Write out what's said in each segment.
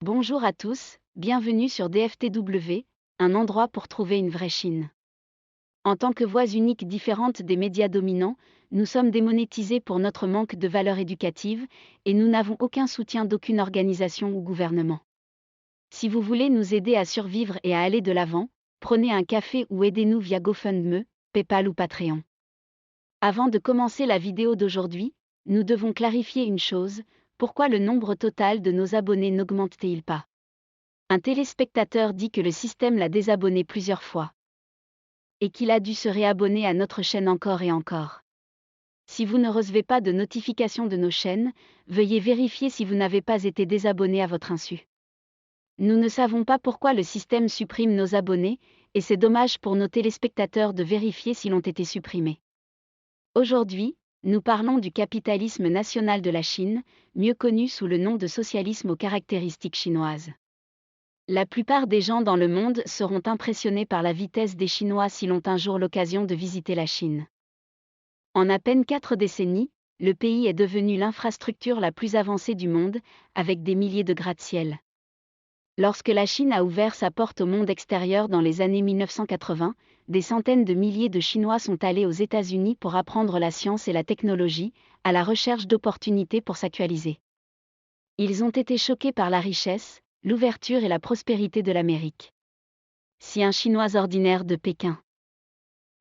Bonjour à tous, bienvenue sur DFTW, un endroit pour trouver une vraie Chine. En tant que voix unique différente des médias dominants, nous sommes démonétisés pour notre manque de valeur éducative et nous n'avons aucun soutien d'aucune organisation ou gouvernement. Si vous voulez nous aider à survivre et à aller de l'avant, prenez un café ou aidez-nous via GoFundMe, PayPal ou Patreon. Avant de commencer la vidéo d'aujourd'hui, nous devons clarifier une chose: pourquoi le nombre total de nos abonnés n'augmente-t-il pas? Un téléspectateur dit que le système l'a désabonné plusieurs fois. Et qu'il a dû se réabonner à notre chaîne encore et encore. Si vous ne recevez pas de notification de nos chaînes, veuillez vérifier si vous n'avez pas été désabonné à votre insu. Nous ne savons pas pourquoi le système supprime nos abonnés, et c'est dommage pour nos téléspectateurs de vérifier s'ils ont été supprimés. Aujourd'hui, nous parlons du capitalisme national de la Chine, mieux connu sous le nom de socialisme aux caractéristiques chinoises. La plupart des gens dans le monde seront impressionnés par la vitesse des Chinois s'ils ont un jour l'occasion de visiter la Chine. En à peine 4 décennies, le pays est devenu l'infrastructure la plus avancée du monde, avec des milliers de gratte-ciel. Lorsque la Chine a ouvert sa porte au monde extérieur dans les années 1980, des centaines de milliers de Chinois sont allés aux États-Unis pour apprendre la science et la technologie, à la recherche d'opportunités pour s'actualiser. Ils ont été choqués par la richesse, l'ouverture et la prospérité de l'Amérique. Si un Chinois ordinaire de Pékin,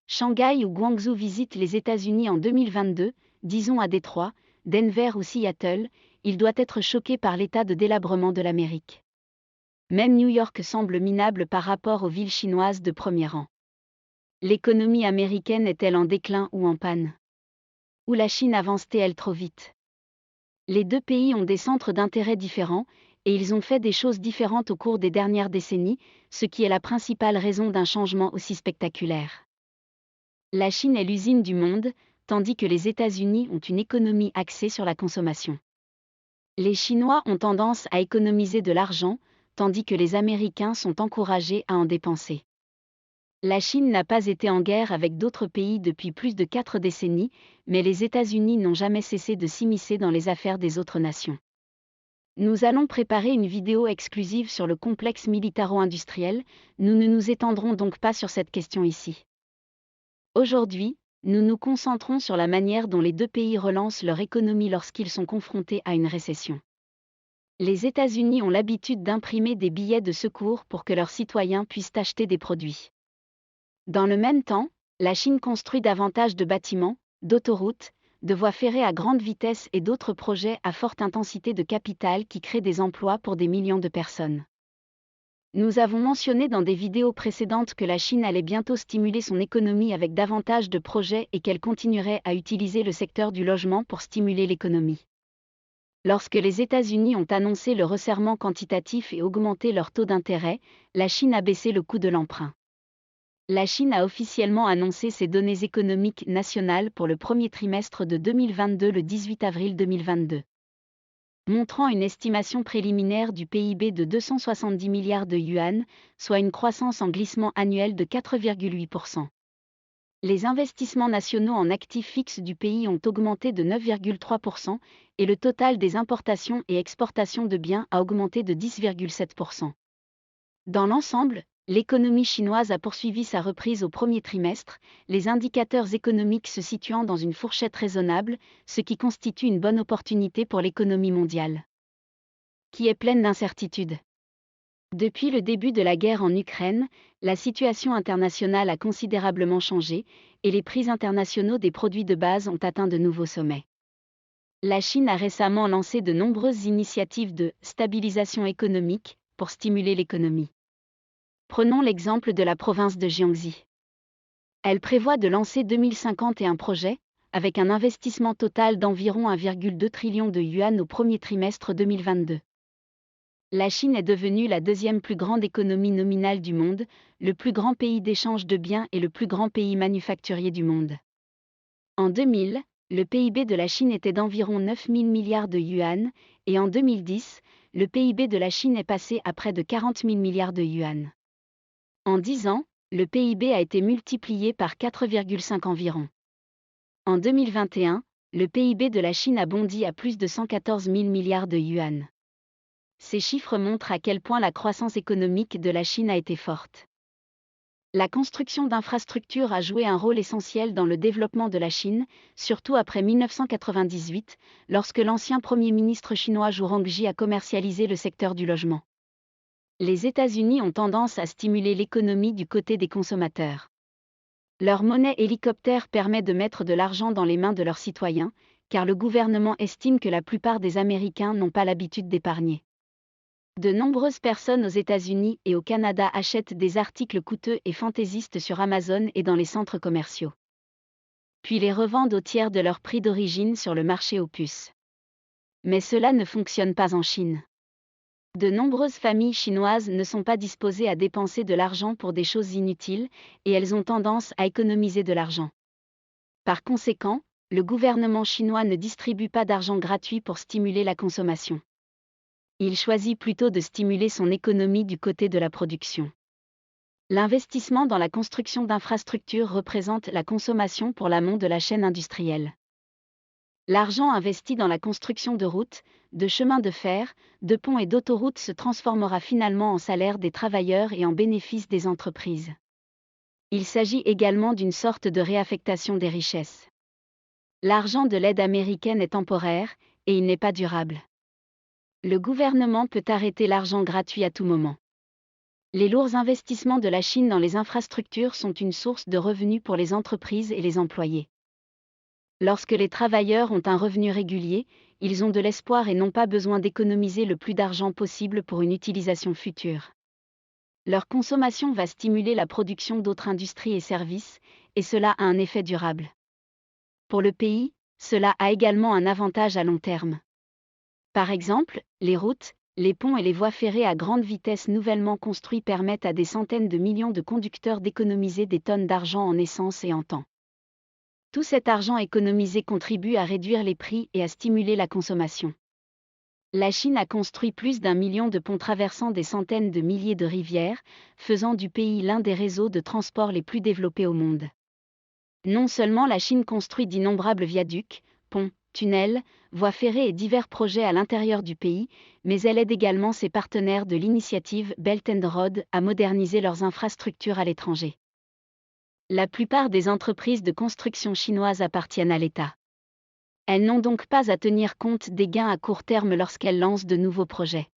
Shanghai ou Guangzhou visite les États-Unis en 2022, disons à Détroit, Denver ou Seattle, il doit être choqué par l'état de délabrement de l'Amérique. Même New York semble minable par rapport aux villes chinoises de premier rang. L'économie américaine est-elle en déclin ou en panne? Ou la Chine avance-t-elle trop vite? Les deux pays ont des centres d'intérêt différents, et ils ont fait des choses différentes au cours des dernières décennies, ce qui est la principale raison d'un changement aussi spectaculaire. La Chine est l'usine du monde, tandis que les États-Unis ont une économie axée sur la consommation. Les Chinois ont tendance à économiser de l'argent, tandis que les Américains sont encouragés à en dépenser. La Chine n'a pas été en guerre avec d'autres pays depuis plus de 4 décennies, mais les États-Unis n'ont jamais cessé de s'immiscer dans les affaires des autres nations. Nous allons préparer une vidéo exclusive sur le complexe militaro-industriel, nous ne nous étendrons donc pas sur cette question ici. Aujourd'hui, nous nous concentrons sur la manière dont les deux pays relancent leur économie lorsqu'ils sont confrontés à une récession. Les États-Unis ont l'habitude d'imprimer des billets de secours pour que leurs citoyens puissent acheter des produits. Dans le même temps, la Chine construit davantage de bâtiments, d'autoroutes, de voies ferrées à grande vitesse et d'autres projets à forte intensité de capital qui créent des emplois pour des millions de personnes. Nous avons mentionné dans des vidéos précédentes que la Chine allait bientôt stimuler son économie avec davantage de projets et qu'elle continuerait à utiliser le secteur du logement pour stimuler l'économie. Lorsque les États-Unis ont annoncé le resserrement quantitatif et augmenté leur taux d'intérêt, la Chine a baissé le coût de l'emprunt. La Chine a officiellement annoncé ses données économiques nationales pour le premier trimestre de 2022 le 18 avril 2022. Montrant une estimation préliminaire du PIB de 270 milliards de yuan, soit une croissance en glissement annuel de 4,8%. Les investissements nationaux en actifs fixes du pays ont augmenté de 9,3% et le total des importations et exportations de biens a augmenté de 10,7%. Dans l'ensemble, l'économie chinoise a poursuivi sa reprise au premier trimestre, les indicateurs économiques se situant dans une fourchette raisonnable, ce qui constitue une bonne opportunité pour l'économie mondiale, qui est pleine d'incertitudes. Depuis le début de la guerre en Ukraine, la situation internationale a considérablement changé, et les prix internationaux des produits de base ont atteint de nouveaux sommets. La Chine a récemment lancé de nombreuses initiatives de stabilisation économique pour stimuler l'économie. Prenons l'exemple de la province de Jiangxi. Elle prévoit de lancer 2051 projets, avec un investissement total d'environ 1,2 trillion de yuan au premier trimestre 2022. La Chine est devenue la deuxième plus grande économie nominale du monde, le plus grand pays d'échange de biens et le plus grand pays manufacturier du monde. En 2000, le PIB de la Chine était d'environ 9 000 milliards de yuan, et en 2010, le PIB de la Chine est passé à près de 40 000 milliards de yuan. En 10 ans, le PIB a été multiplié par 4,5 environ. En 2021, le PIB de la Chine a bondi à plus de 114 000 milliards de yuan. Ces chiffres montrent à quel point la croissance économique de la Chine a été forte. La construction d'infrastructures a joué un rôle essentiel dans le développement de la Chine, surtout après 1998, lorsque l'ancien Premier ministre chinois Zhu Rongji a commercialisé le secteur du logement. Les États-Unis ont tendance à stimuler l'économie du côté des consommateurs. Leur monnaie hélicoptère permet de mettre de l'argent dans les mains de leurs citoyens, car le gouvernement estime que la plupart des Américains n'ont pas l'habitude d'épargner. De nombreuses personnes aux États-Unis et au Canada achètent des articles coûteux et fantaisistes sur Amazon et dans les centres commerciaux. Puis les revendent au tiers de leur prix d'origine sur le marché aux puces. Mais cela ne fonctionne pas en Chine. De nombreuses familles chinoises ne sont pas disposées à dépenser de l'argent pour des choses inutiles, et elles ont tendance à économiser de l'argent. Par conséquent, le gouvernement chinois ne distribue pas d'argent gratuit pour stimuler la consommation. Il choisit plutôt de stimuler son économie du côté de la production. L'investissement dans la construction d'infrastructures représente la consommation pour l'amont de la chaîne industrielle. L'argent investi dans la construction de routes, de chemins de fer, de ponts et d'autoroutes se transformera finalement en salaire des travailleurs et en bénéfice des entreprises. Il s'agit également d'une sorte de réaffectation des richesses. L'argent de l'aide américaine est temporaire, et il n'est pas durable. Le gouvernement peut arrêter l'argent gratuit à tout moment. Les lourds investissements de la Chine dans les infrastructures sont une source de revenus pour les entreprises et les employés. Lorsque les travailleurs ont un revenu régulier, ils ont de l'espoir et n'ont pas besoin d'économiser le plus d'argent possible pour une utilisation future. Leur consommation va stimuler la production d'autres industries et services, et cela a un effet durable. Pour le pays, cela a également un avantage à long terme. Par exemple, les routes, les ponts et les voies ferrées à grande vitesse nouvellement construits permettent à des centaines de millions de conducteurs d'économiser des tonnes d'argent en essence et en temps. Tout cet argent économisé contribue à réduire les prix et à stimuler la consommation. La Chine a construit plus d'1 million de ponts traversant des centaines de milliers de rivières, faisant du pays l'un des réseaux de transport les plus développés au monde. Non seulement la Chine construit d'innombrables viaducs, ponts, tunnels, voies ferrées et divers projets à l'intérieur du pays, mais elle aide également ses partenaires de l'initiative Belt and Road à moderniser leurs infrastructures à l'étranger. La plupart des entreprises de construction chinoises appartiennent à l'État. Elles n'ont donc pas à tenir compte des gains à court terme lorsqu'elles lancent de nouveaux projets.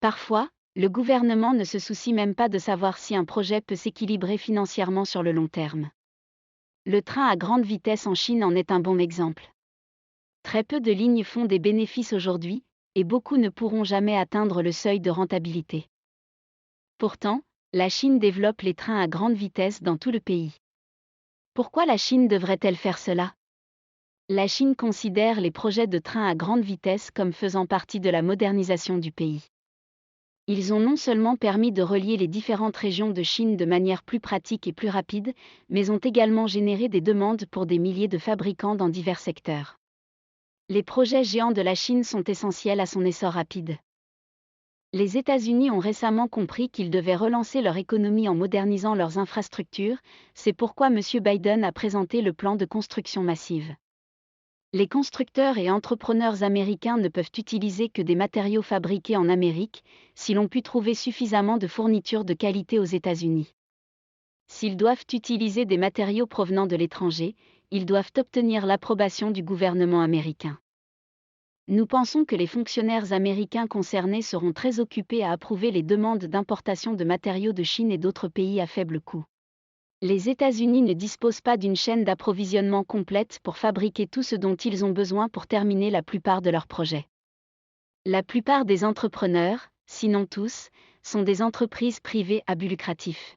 Parfois, le gouvernement ne se soucie même pas de savoir si un projet peut s'équilibrer financièrement sur le long terme. Le train à grande vitesse en Chine en est un bon exemple. Très peu de lignes font des bénéfices aujourd'hui, et beaucoup ne pourront jamais atteindre le seuil de rentabilité. Pourtant, la Chine développe les trains à grande vitesse dans tout le pays. Pourquoi la Chine devrait-elle faire cela ? La Chine considère les projets de trains à grande vitesse comme faisant partie de la modernisation du pays. Ils ont non seulement permis de relier les différentes régions de Chine de manière plus pratique et plus rapide, mais ont également généré des demandes pour des milliers de fabricants dans divers secteurs. Les projets géants de la Chine sont essentiels à son essor rapide. Les États-Unis ont récemment compris qu'ils devaient relancer leur économie en modernisant leurs infrastructures, c'est pourquoi M. Biden a présenté le plan de construction massive. Les constructeurs et entrepreneurs américains ne peuvent utiliser que des matériaux fabriqués en Amérique, si l'on peut trouver suffisamment de fournitures de qualité aux États-Unis. S'ils doivent utiliser des matériaux provenant de l'étranger, ils doivent obtenir l'approbation du gouvernement américain. Nous pensons que les fonctionnaires américains concernés seront très occupés à approuver les demandes d'importation de matériaux de Chine et d'autres pays à faible coût. Les États-Unis ne disposent pas d'une chaîne d'approvisionnement complète pour fabriquer tout ce dont ils ont besoin pour terminer la plupart de leurs projets. La plupart des entrepreneurs, sinon tous, sont des entreprises privées à but lucratif.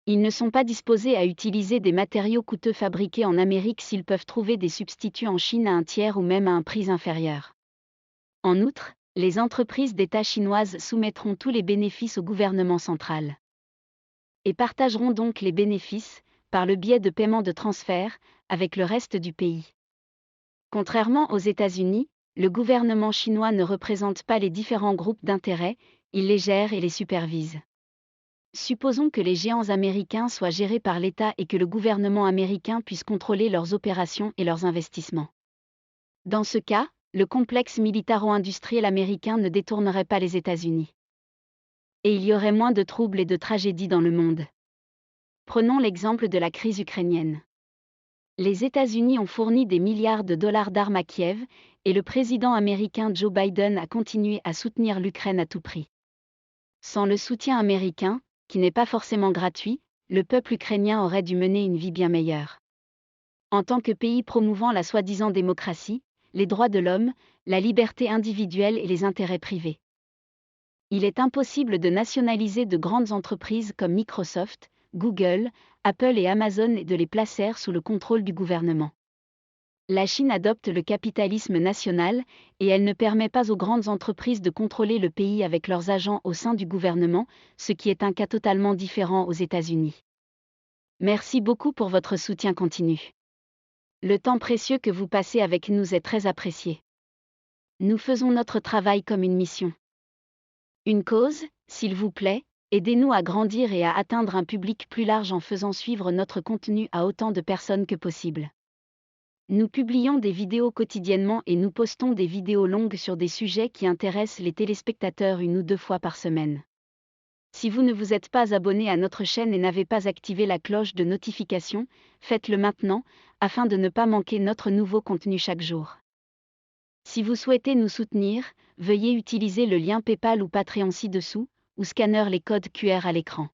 Ils ne sont pas disposés à utiliser des matériaux coûteux fabriqués en Amérique s'ils peuvent trouver des substituts en Chine à un tiers ou même à un prix inférieur. En outre, les entreprises d'État chinoises soumettront tous les bénéfices au gouvernement central. Et partageront donc les bénéfices, par le biais de paiements de transfert, avec le reste du pays. Contrairement aux États-Unis, le gouvernement chinois ne représente pas les différents groupes d'intérêt, il les gère et les supervise. Supposons que les géants américains soient gérés par l'État et que le gouvernement américain puisse contrôler leurs opérations et leurs investissements. Dans ce cas, le complexe militaro-industriel américain ne détournerait pas les États-Unis. Et il y aurait moins de troubles et de tragédies dans le monde. Prenons l'exemple de la crise ukrainienne. Les États-Unis ont fourni des milliards de dollars d'armes à Kiev, et le président américain Joe Biden a continué à soutenir l'Ukraine à tout prix. Sans le soutien américain, qui n'est pas forcément gratuit, le peuple ukrainien aurait dû mener une vie bien meilleure. En tant que pays promouvant la soi-disant démocratie, les droits de l'homme, la liberté individuelle et les intérêts privés. Il est impossible de nationaliser de grandes entreprises comme Microsoft, Google, Apple et Amazon et de les placer sous le contrôle du gouvernement. La Chine adopte le capitalisme national, et elle ne permet pas aux grandes entreprises de contrôler le pays avec leurs agents au sein du gouvernement, ce qui est un cas totalement différent aux États-Unis. Merci beaucoup pour votre soutien continu. Le temps précieux que vous passez avec nous est très apprécié. Nous faisons notre travail comme une mission. Une cause, s'il vous plaît, aidez-nous à grandir et à atteindre un public plus large en faisant suivre notre contenu à autant de personnes que possible. Nous publions des vidéos quotidiennement et nous postons des vidéos longues sur des sujets qui intéressent les téléspectateurs 1 ou 2 fois par semaine. Si vous ne vous êtes pas abonné à notre chaîne et n'avez pas activé la cloche de notification, faites-le maintenant, afin de ne pas manquer notre nouveau contenu chaque jour. Si vous souhaitez nous soutenir, veuillez utiliser le lien PayPal ou Patreon ci-dessous, ou scanner les codes QR à l'écran.